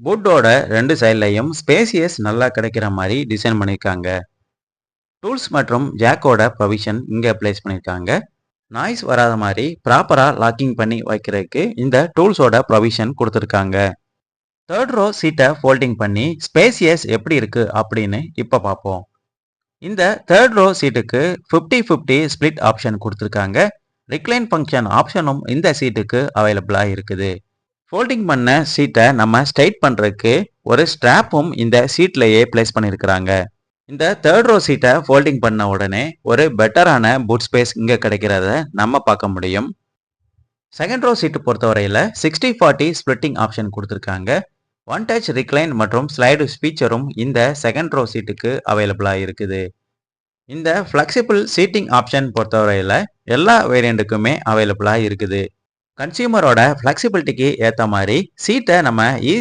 போட்டோட 2 சைட்லயும் spacious நல்லா கிடைக்கிற மாதிரி டிசைன் பண்ணியிருக்காங்க. டூல்ஸ் மற்றும் ஜாக்கோட ப்ரொவிஷன் இங்க பிளேஸ் பண்ணியிருக்காங்க. நாய்ஸ் வராத மாதிரி ப்ராப்பரா லாக்கிங் பண்ணி வைக்கிறதுக்கு இந்த டூல்ஸோட ப்ரொவிஷன் கொடுத்துருக்காங்க. தேர்ட் ரோ சீட்டை ஃபோல்டிங் பண்ணி ஸ்பேசியஸ் எப்படி இருக்கு அப்படின்னு இப்ப பார்ப்போம். இந்த தேர்ட் ரோ சீட்டுக்கு 50-50 ஸ்பிளிட் ஆப்ஷன் கொடுத்துருக்காங்க. ரிக்ளைன் ஃபங்க்ஷன் ஆப்ஷனும் இந்த சீட்டுக்கு அவைலபிளா இருக்குது. ஃபோல்டிங் பண்ண சீட்டை நம்ம ஸ்ட்ரைட் பண்றதுக்கு ஒரு ஸ்ட்ராப்பும் இந்த சீட்லயே பிளேஸ் பண்ணியிருக்கிறாங்க. இந்த தேர்ட் ரோ சீட்டை ஃபோல்டிங் பண்ண உடனே ஒரு பெட்டரான பூட் ஸ்பேஸ் இங்க கிடைக்கிறத நம்ம பார்க்க முடியும். செகண்ட் ரோ சீட்டு பொறுத்தவரையில 60-40 ஸ்பிளிட்டிங் ஆப்ஷன் கொடுத்துருக்காங்க. ஒன் டச் ரிக்ளைன் மற்றும் ஸ்லைடு ஃபீச்சரும் இந்த செகண்ட் ரோ சீட்டுக்கு அவைலபிளா இருக்குது. இந்த ஃபிளெக்சிபிள் சீட்டிங் ஆப்ஷன் பொறுத்தவரையில எல்லா வேரியண்ட்டுக்குமே அவைலபிளா இருக்குது. கன்சியூமரோட ஃபிளெக்சிபிலிட்டிக்கு ஏற்ற மாதிரி சீட்டை நம்ம ஈஸி